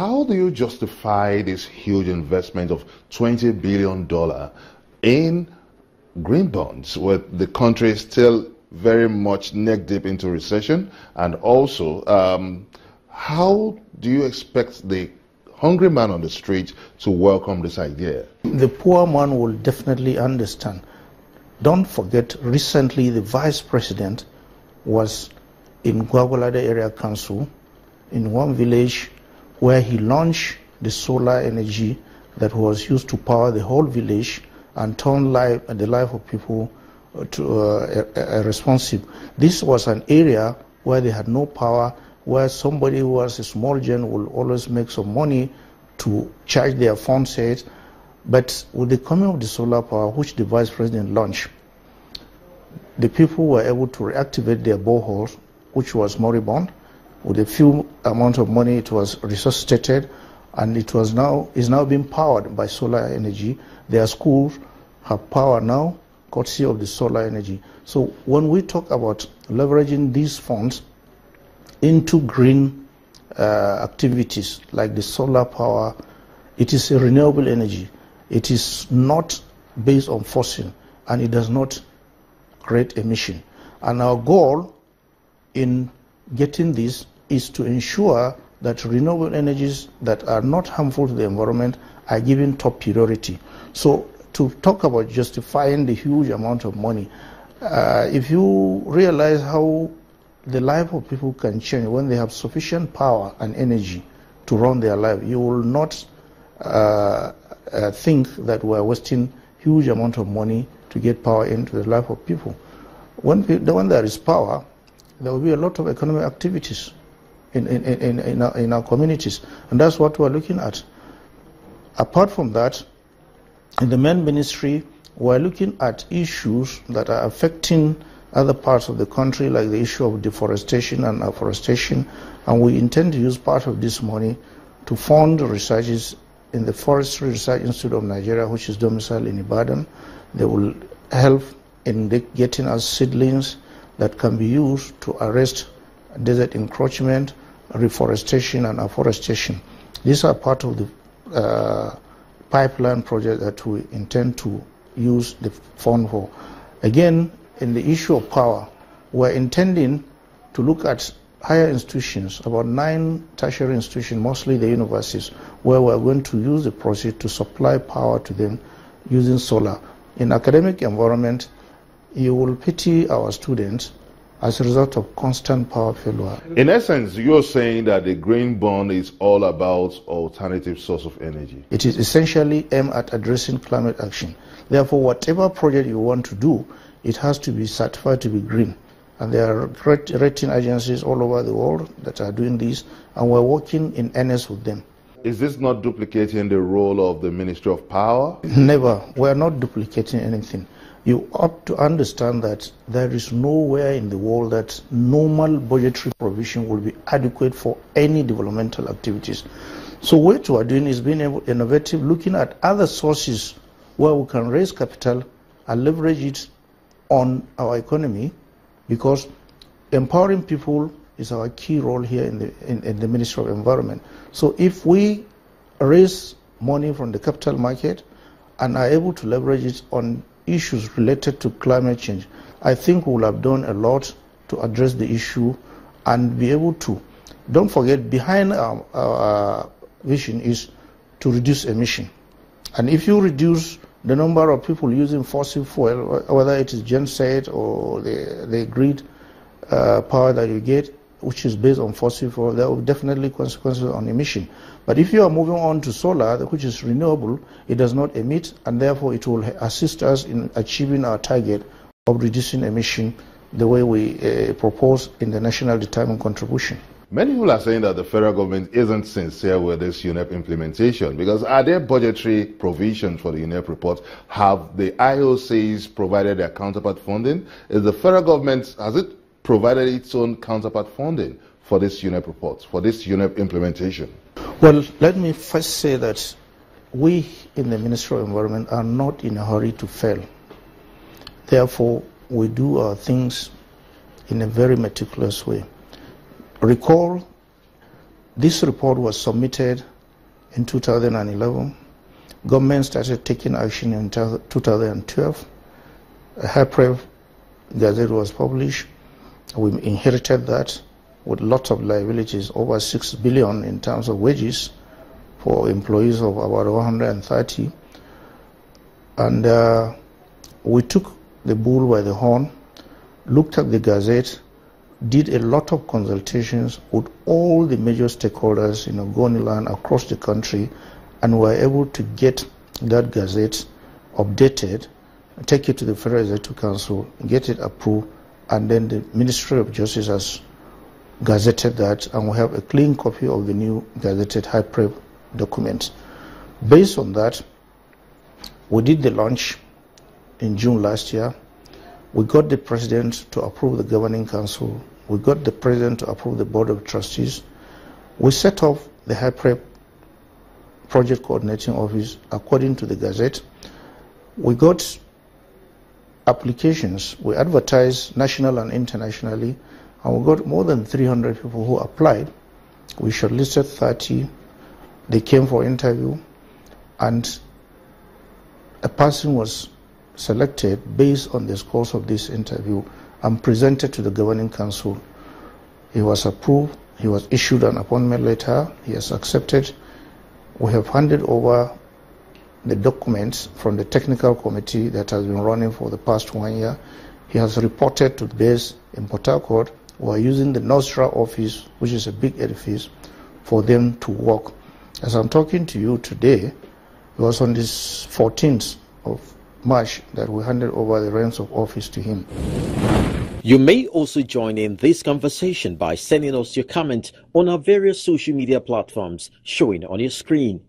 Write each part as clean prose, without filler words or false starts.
How do you justify this huge investment of $20 billion in green bonds with the country still very much neck deep into recession? And also, how do you expect the hungry man on the street to welcome this idea? The poor man will definitely understand. Don't forget, recently the vice president was in Gwagwalada Area Council in one village where he launched the solar energy that was used to power the whole village and turn the life of people to responsive. This was an area where they had no power, where somebody who was a small gen will always make some money to charge their phone set. But with the coming of the solar power, which the vice president launched, the people were able to reactivate their boreholes, which was moribund. With a few amount of money, it was resuscitated, and is now being powered by solar energy. Their schools have power now, courtesy of the solar energy. So when we talk about leveraging these funds into green activities like the solar power, it is a renewable energy. It is not based on fossil, and it does not create emission. And our goal in getting this is to ensure that renewable energies that are not harmful to the environment are given top priority. So to talk about justifying the huge amount of money, if you realize how the life of people can change when they have sufficient power and energy to run their life, you will not think that we're wasting huge amount of money to get power into the life of people. When there is power, there will be a lot of economic activities in our communities, and that's what we're looking at. Apart from that, in the main ministry, we're looking at issues that are affecting other parts of the country, like the issue of deforestation and afforestation, and we intend to use part of this money to fund researches in the Forestry Research Institute of Nigeria, which is domiciled in Ibadan. They will help in getting us seedlings that can be used to arrest desert encroachment, reforestation, and afforestation. These are part of the pipeline project that we intend to use the fund for. Again, in the issue of power, we're intending to look at higher institutions, about 9 tertiary institutions, mostly the universities, where we're going to use the proceeds to supply power to them using solar. In academic environment, you will pity our students as a result of constant power failure. In essence, you're saying that the green bond is all about alternative source of energy. It is essentially aimed at addressing climate action. Therefore, whatever project you want to do, it has to be certified to be green. And there are rating agencies all over the world that are doing this, and we're working in earnest with them. Is this not duplicating the role of the Ministry of Power? Never. We're not duplicating anything. You ought to understand that there is nowhere in the world that normal budgetary provision will be adequate for any developmental activities. So what we are doing is being innovative, looking at other sources where we can raise capital and leverage it on our economy, because empowering people is our key role here in the Ministry of Environment. So if we raise money from the capital market and are able to leverage it on issues related to climate change, I think we will have done a lot to address the issue and be able to. Don't forget, behind our vision is to reduce emission. And if you reduce the number of people using fossil fuel, whether it is genset or the grid power that you get, which is based on fossil fuel, there will definitely consequences on emission. But if you are moving on to solar, which is renewable, it does not emit, and therefore it will assist us in achieving our target of reducing emission the way we propose in the National Determined Contribution. Many people are saying that the federal government isn't sincere with this UNEP implementation, because are there budgetary provisions for the UNEP report? Have the IOCs provided their counterpart funding? Is the federal government, has it provided its own counterpart funding for this UNEP report, for this UNEP implementation? Well, let me first say that we in the Ministry of Environment are not in a hurry to fail. Therefore, we do our things in a very meticulous way. Recall This report was submitted in 2011. Government started taking action in 2012. A high-pref gazette was published. We inherited that with lots of liabilities, over 6 billion in terms of wages for employees of about 130. And we took the bull by the horn, looked at the gazette, did a lot of consultations with all the major stakeholders in Ogoniland across the country, and were able to get that gazette updated, take it to the Federal Executive Council, get it approved, and then the Ministry of Justice has gazetted that, and we have a clean copy of the new gazetted high-pref document. Based on that, we did the launch in June last year. We got the President to approve the Governing Council. We got the President to approve the Board of Trustees. We set up the high-pref Project Coordinating Office according to the Gazette. We got applications. We advertised national and internationally, and we got more than 300 people who applied. We shortlisted 30. They came for interview, and a person was selected based on the scores of this interview and presented to the Governing Council. He was approved. He was issued an appointment letter. He has accepted. We have handed over the documents from the technical committee that has been running for the past 1 year. He has reported to the base in Port Harcourt. We are using the Nostra office, which is a big edifice, for them to work. As I'm talking to you today, it was on this 14th of March that we handed over the reins of office to him. You may also join in this conversation by sending us your comment on our various social media platforms showing on your screen.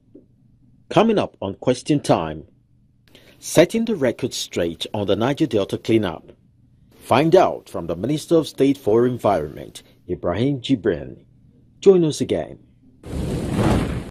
Coming up on Question Time, setting the record straight on the Niger Delta cleanup. Find out from the Minister of State for Environment, Ibrahim Jibrin. Join us again.